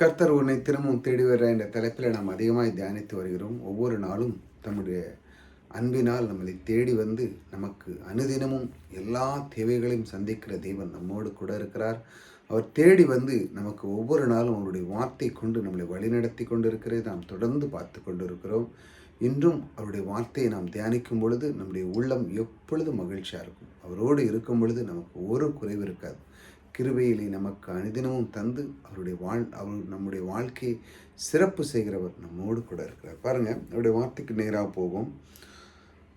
கர்த்தர் உன்னை திரும்பவும் தேடி வர என்ற தலைப்பில் நாம் அதிகமாக தியானித்து வருகிறோம். ஒவ்வொரு நாளும் தம்முடைய அன்பினால் நம்மளை தேடி வந்து நமக்கு அனுதினமும் எல்லா தேவைகளையும் சந்திக்கிற தேவன் நம்மோடு கூட இருக்கிறார். அவர் தேடி வந்து நமக்கு ஒவ்வொரு நாளும் அவருடைய வார்த்தை கொண்டு நம்மளை வழிநடத்தி கொண்டு இருக்கிறதை நாம் தொடர்ந்து பார்த்து கொண்டு இருக்கிறோம். இன்றும் அவருடைய வார்த்தையை நாம் தியானிக்கும் பொழுது நம்முடைய உள்ளம் எப்பொழுதும் மகிழ்ச்சியாக இருக்கும். அவரோடு இருக்கும் பொழுது நமக்கு ஒரு குறைவு இருக்காது. கிருபையிலே நமக்கு அனுதினமும் தந்து அவர் நம்முடைய வாழ்க்கையை சிறப்பு செய்கிறவர் நம்மோடு கூட இருக்கிறார். பாருங்கள், அவருடைய வார்த்தைக்கு நேராக போவோம்.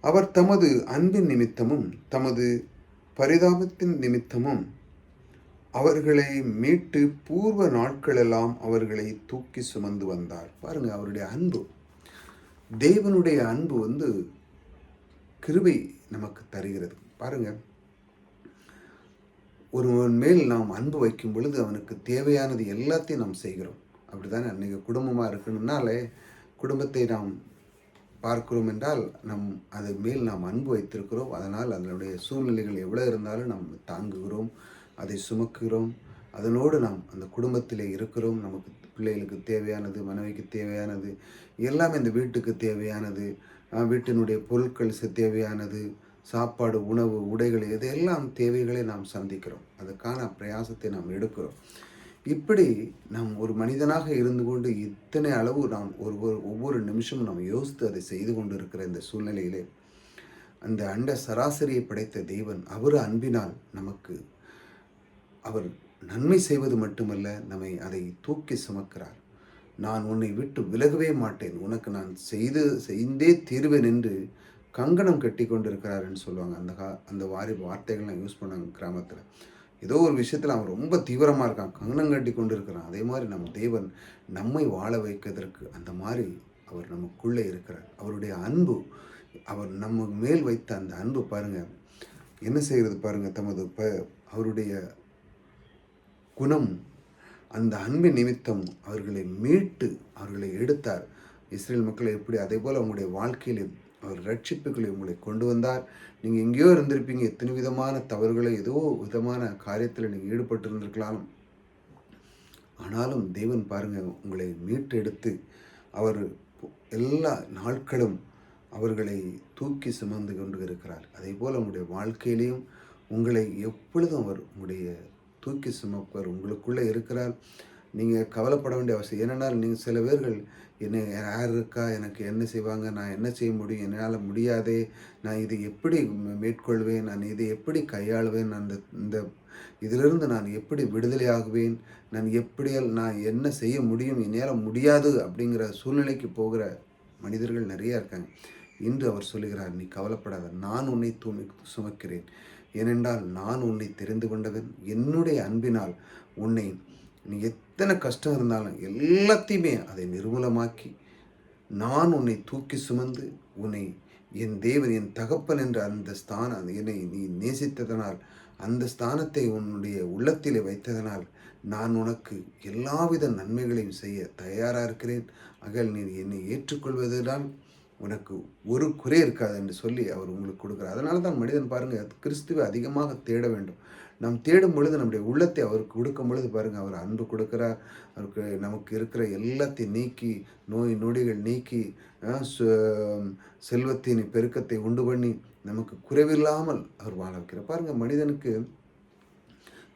அவர் தமது அன்பின் நிமித்தமும் தமது பரிதாபத்தின் நிமித்தமும் அவர்களை மீட்டு பூர்வ நாட்களெல்லாம் அவர்களை தூக்கி சுமந்து வந்தார். பாருங்க, அவருடைய அன்பு, தேவனுடைய அன்பு கிருபை நமக்கு தருகிறது. பாருங்க, ஒருவன் மேல் நாம் அன்பு வைக்கும் பொழுது அவனுக்கு தேவையானது எல்லாத்தையும் நாம் செய்கிறோம். அப்படி தானே அன்றைக்கி குடும்பமாக இருக்கணும்னாலே குடும்பத்தை நாம் பார்க்கிறோம் என்றால் அது மேல் நாம் அன்பு வைத்திருக்கிறோம். அதனால் அதனுடைய சூழ்நிலைகள் எவ்வளோ இருந்தாலும் நாம் தாங்குகிறோம், அதை சுமக்குகிறோம். அதனோடு நாம் அந்த குடும்பத்திலே இருக்கிறோம். நமக்கு பிள்ளைகளுக்கு தேவையானது, மனைவிக்கு தேவையானது, எல்லாமே இந்த வீட்டுக்கு தேவையானது, வீட்டினுடைய பொருட்கள் தேவையானது, சாப்பாடு, உணவு, உடைகள், இதெல்லாம் தேவைகளை நாம் சந்திக்கிறோம். அதுக்கான பிரயாசத்தை நாம் எடுக்கிறோம். இப்படி நாம் ஒரு மனிதனாக இருந்து கொண்டு இத்தனை அளவு நாம் ஒவ்வொரு நிமிஷமும் நாம் யோசித்து அதை செய்து கொண்டு இருக்கிற இந்த சூழ்நிலையிலே அந்த அண்ட சராசரியை படைத்த தேவன் அவர் அன்பினால் நமக்கு அவர் நன்மை செய்வது மட்டுமல்ல, நம்மை அதை தூக்கி சுமக்கிறார். நான் உன்னை விட்டு விலகவே மாட்டேன், உனக்கு நான் செய்தே தீர்வேன் என்று கங்கணம் கட்டி கொண்டு இருக்கிறாருன்னு சொல்லுவாங்க. அந்த வார்த்தைகள்லாம் யூஸ் பண்ணாங்க கிராமத்தில். ஏதோ ஒரு விஷயத்தில் அவன் ரொம்ப தீவிரமாக இருக்கான், கங்கணம் கட்டி கொண்டு இருக்கிறான். அதே மாதிரி நம்ம தேவன் நம்மை வாழ வைக்கிறதற்கு அந்த மாதிரி அவர் நமக்குள்ளே இருக்கிறார். அவருடைய அன்பு, அவர் நம்ம மேல் வைத்த அந்த அன்பு பாருங்கள் என்ன செய்கிறது பாருங்கள். அவருடைய குணம், அந்த அன்பின் நிமித்தம் அவர்களை மீட்டு அவர்களை எடுத்தார். இஸ்ரேல் மக்களை எப்படி, அதே போல் அவங்களுடைய வாழ்க்கையில் அவர் ரட்சிப்புகளை உங்களை கொண்டு வந்தார். நீங்கள் எங்கேயோ இருந்திருப்பீங்க, எத்தனை விதமான தவறுகளை, ஏதோ விதமான காரியத்தில் நீங்கள் ஈடுபட்டு இருந்திருக்கலாம். ஆனாலும் தேவன் பாருங்கள், உங்களை மீட்டெடுத்து அவர் எல்லா நாட்களும் அவர்களை தூக்கி சுமந்து கொண்டு இருக்கிறார். அதே போல் உங்களுடைய வாழ்க்கையிலையும் உங்களை எப்பொழுதும் அவர் உங்களுடைய தூக்கி சுமப்பவர் உங்களுக்குள்ளே இருக்கிறார். நீங்கள் கவலைப்பட வேண்டிய அவசியம் என்னென்னால், நீங்கள் சில பேர்கள் என்ன யார் இருக்கா, எனக்கு என்ன செய்வாங்க, நான் என்ன செய்ய முடியும், என்னால் முடியாதே, நான் இதை எப்படி மேற்கொள்வேன், நான் இதை எப்படி கையாளுவேன், இந்த இதிலிருந்து நான் எப்படி விடுதலை ஆகுவேன், நான் என்ன செய்ய முடியும், என்னால் முடியாது அப்படிங்கிற சூழ்நிலைக்கு போகிற மனிதர்கள் நிறையா இருக்காங்க. இன்று அவர் சொல்லுகிறார், நீ கவலைப்படாத, நான் உன்னை சுமக்கிறேன். ஏனென்றால் நான் உன்னை தெரிந்து கொண்டவன். என்னுடைய அன்பினால் உன்னை, நீ எத்தனை கஷ்டம் இருந்தாலும் எல்லாத்தையுமே அதை நிர்மூலமாக்கி நான் உன்னை தூக்கி சுமந்து உன்னை என் தேவன், என் தகப்பன் என்ற அந்த ஸ்தானம், என்னை நீ நேசித்ததனால், அந்த ஸ்தானத்தை உன்னுடைய உள்ளத்திலே வைத்ததனால் நான் உனக்கு எல்லாவித நன்மைகளையும் செய்ய தயாராக இருக்கிறேன். நீ என்னை ஏற்றுக்கொள்வதுதான் உனக்கு ஒரு குறை இருக்காது என்று சொல்லி அவர் உங்களுக்கு கொடுக்குறார். அதனால தான் மனிதன் பாருங்கள், கிறிஸ்துவை அதிகமாக தேட வேண்டும். நாம் தேடும் பொழுது நம்முடைய உள்ளத்தை அவருக்கு கொடுக்கும் பொழுது பாருங்கள், அவர் அன்பு கொடுக்குறார். அவருக்கு நமக்கு இருக்கிற எல்லாத்தையும் நீக்கி, நோய் நொடிகள் நீக்கி, செல்வத்தின் பெருக்கத்தை உண்டு பண்ணி நமக்கு குறைவில்லாமல் அவர் வாழ வைக்கிறார். பாருங்கள், மனிதனுக்கு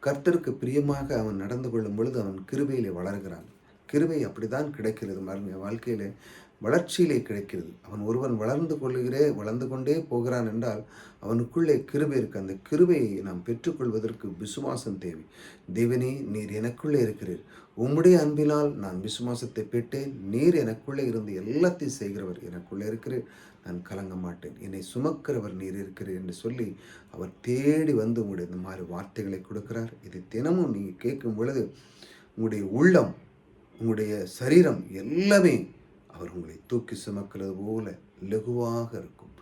கர்த்தருக்கு பிரியமாக அவன் நடந்து கொள்ளும் பொழுது அவன் கிருபையிலே வளர்கிறான். கிருபை அப்படி தான் கிடைக்கிறது. பாருங்கள், வாழ்க்கையில் வளர்ச்சியிலே கிடைக்கிறது. ஒருவன் வளர்ந்து கொண்டே போகிறான் என்றால் அவனுக்குள்ளே கிருபை இருக்கு. அந்த கிருபையை நாம் பெற்றுக்கொள்வதற்கு விசுவாசம் தேவை. தேவனே, நீர் எனக்குள்ளே இருக்கிறீர், உம்முடைய அன்பினால் நான் விசுவாசத்தை பெற்றேன். நீர் எனக்குள்ளே இருந்து எல்லாத்தையும் செய்கிறவர் எனக்குள்ளே இருக்கிறீர், நான் கலங்க மாட்டேன், என்னை சுமக்கிறவர் நீர் இருக்கிறீர் என்று சொல்லி அவர் தேடி வந்து உங்களுடைய இந்த மாதிரி வார்த்தைகளை கொடுக்கிறார். இதை தினமும் நீங்கள் கேட்கும் பொழுது உங்களுடைய உள்ளம், உங்களுடைய சரீரம் எல்லாமே அவர் உங்களை தூக்கி சுமக்கிறது போல லகுவாக இருக்கும்.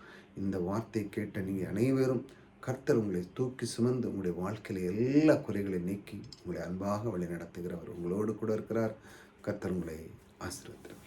இந்த வார்த்தை கேட்ட நீங்கள் அனைவரும் கர்த்தர் உங்களை தூக்கி சுமந்து உங்களுடைய வாழ்க்கையில் எல்லா குறைகளையும் நீக்கி உங்களை அன்பாக வழி நடத்துகிறவர் உங்களோடு கூட இருக்கிறார். கர்த்தர் உங்களை ஆசீர்வதிக்கிறார்.